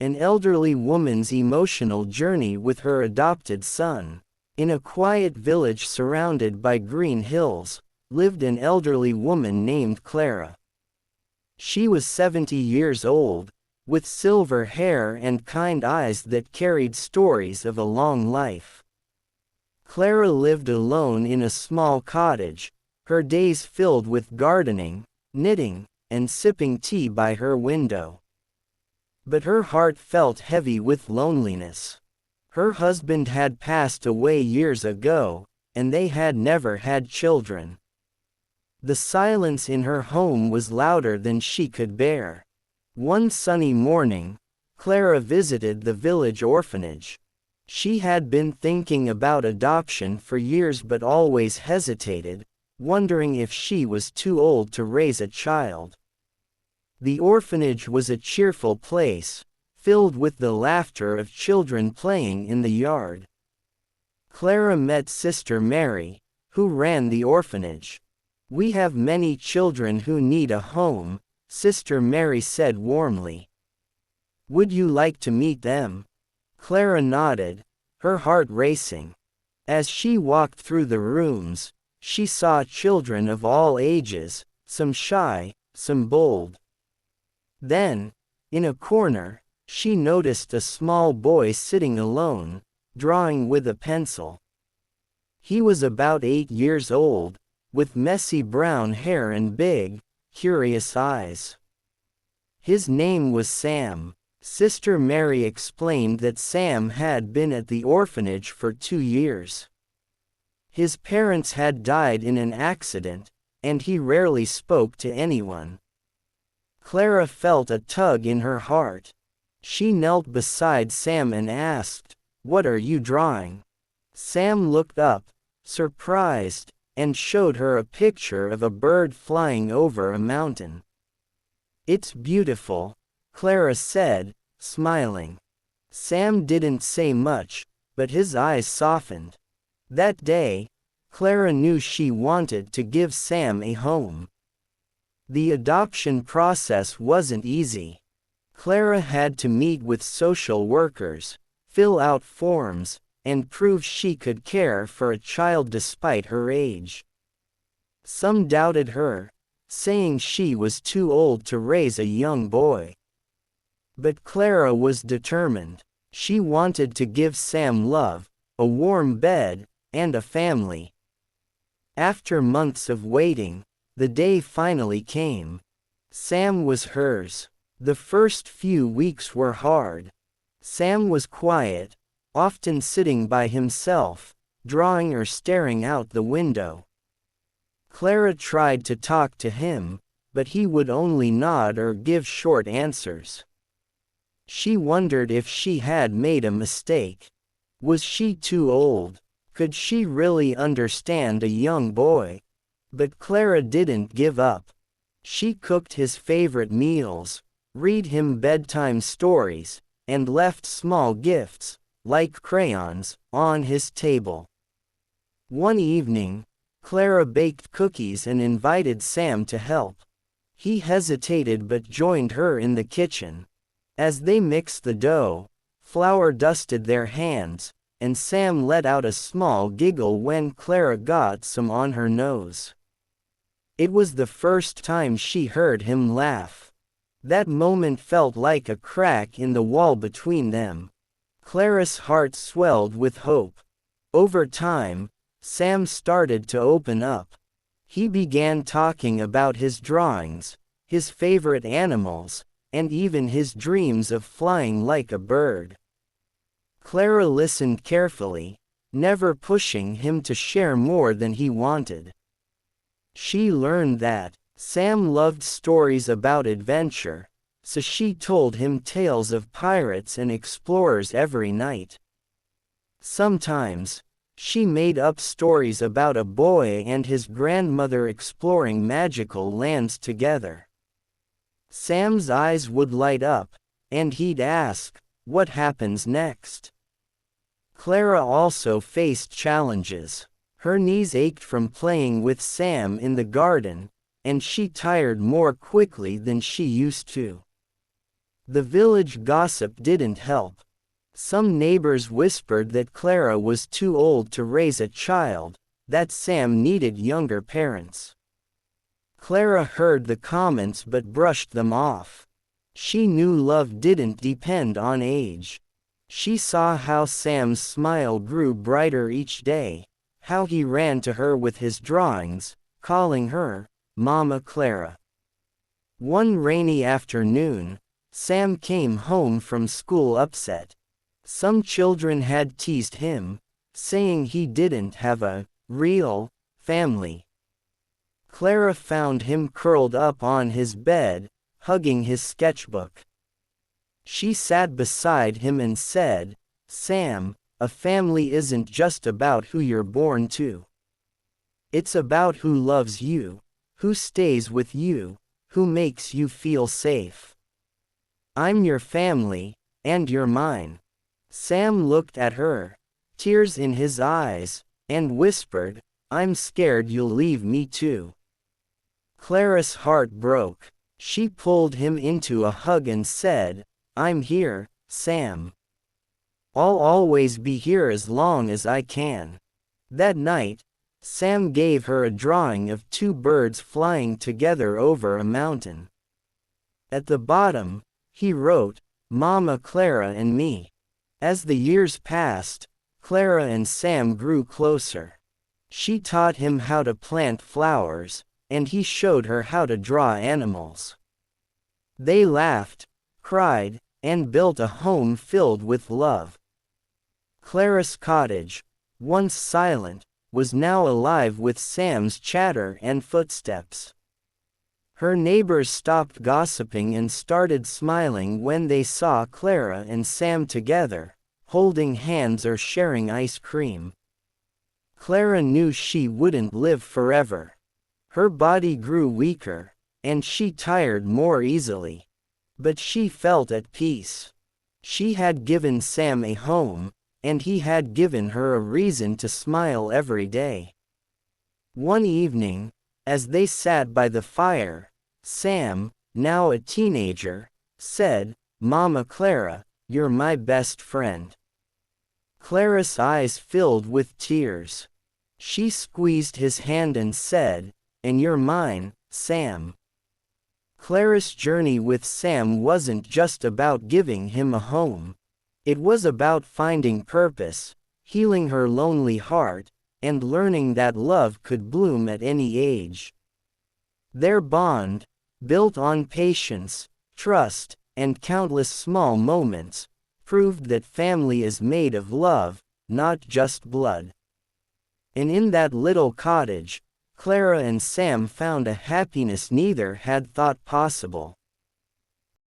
an elderly woman's emotional journey with her adopted son. In a quiet village surrounded by green hills, lived an elderly woman named Clara. She was 70 years old, with silver hair and kind eyes that carried stories of a long life. Clara lived alone in a small cottage, her days filled with gardening, knitting, and sipping tea by her window. But her heart felt heavy with loneliness. Her husband had passed away years ago, and they had never had children. The silence in her home was louder than she could bear. One sunny morning, Clara visited the village orphanage. She had been thinking about adoption for years but always hesitated, wondering if she was too old to raise a child. The orphanage was a cheerful place, filled with the laughter of children playing in the yard. Clara met Sister Mary, who ran the orphanage. "We have many children who need a home," Sister Mary said warmly. "Would you like to meet them?" Clara nodded, her heart racing. As she walked through the rooms, she saw children of all ages, some shy, some bold. Then, in a corner, she noticed a small boy sitting alone, drawing with a pencil. He was about 8 years old, with messy brown hair and big, curious eyes. His name was Sam. Sister Mary explained that Sam had been at the orphanage for 2 years. His parents had died in an accident, and he rarely spoke to anyone. Clara felt a tug in her heart. She knelt beside Sam and asked, "What are you drawing?" Sam looked up, surprised, and showed her a picture of a bird flying over a mountain. "It's beautiful," Clara said, smiling. Sam didn't say much, but his eyes softened. That day, Clara knew she wanted to give Sam a home. The adoption process wasn't easy. Clara had to meet with social workers, fill out forms, and prove she could care for a child despite her age. Some doubted her, saying she was too old to raise a young boy. But Clara was determined. She wanted to give Sam love, a warm bed, and a family. After months of waiting, the day finally came. Sam was hers. The first few weeks were hard. Sam was quiet, often sitting by himself, drawing or staring out the window. Clara tried to talk to him, but he would only nod or give short answers. She wondered if she had made a mistake. Was she too old? Could she really understand a young boy? But Clara didn't give up. She cooked his favorite meals, read him bedtime stories, and left small gifts, like crayons, on his table. One evening, Clara baked cookies and invited Sam to help. He hesitated but joined her in the kitchen. As they mixed the dough, flour dusted their hands, and Sam let out a small giggle when Clara got some on her nose. It was the first time she heard him laugh. That moment felt like a crack in the wall between them. Clara's heart swelled with hope. Over time, Sam started to open up. He began talking about his drawings, his favorite animals, and even his dreams of flying like a bird. Clara listened carefully, never pushing him to share more than he wanted. She learned that Sam loved stories about adventure, so she told him tales of pirates and explorers every night. Sometimes, she made up stories about a boy and his grandmother exploring magical lands together. Sam's eyes would light up, and he'd ask, "What happens next?" Clara also faced challenges. Her knees ached from playing with Sam in the garden, and she tired more quickly than she used to. The village gossip didn't help. Some neighbors whispered that Clara was too old to raise a child, that Sam needed younger parents. Clara heard the comments but brushed them off. She knew love didn't depend on age. She saw how Sam's smile grew brighter each day, how he ran to her with his drawings, calling her Mama Clara. One rainy afternoon, Sam came home from school upset. Some children had teased him, saying he didn't have a real family. Clara found him curled up on his bed, hugging his sketchbook. She sat beside him and said, "Sam, a family isn't just about who you're born to. It's about who loves you, who stays with you, who makes you feel safe. I'm your family, and you're mine." Sam looked at her, tears in his eyes, and whispered, "I'm scared you'll leave me too." Clara's heart broke. She pulled him into a hug and said, "I'm here, Sam. I'll always be here as long as I can." That night, Sam gave her a drawing of two birds flying together over a mountain. At the bottom, he wrote, "Mama Clara and me." As the years passed, Clara and Sam grew closer. She taught him how to plant flowers, and he showed her how to draw animals. They laughed, cried, and built a home filled with love. Clara's cottage, once silent, was now alive with Sam's chatter and footsteps. Her neighbors stopped gossiping and started smiling when they saw Clara and Sam together, holding hands or sharing ice cream. Clara knew she wouldn't live forever. Her body grew weaker, and she tired more easily. But she felt at peace. She had given Sam a home, and he had given her a reason to smile every day. One evening, as they sat by the fire, Sam, now a teenager, said, "Mama Clara, you're my best friend." Clara's eyes filled with tears. She squeezed his hand and said, "And you're mine, Sam." Clara's journey with Sam wasn't just about giving him a home. It was about finding purpose, healing her lonely heart, and learning that love could bloom at any age. Their bond, built on patience, trust, and countless small moments, proved that family is made of love, not just blood. And in that little cottage, Clara and Sam found a happiness neither had thought possible.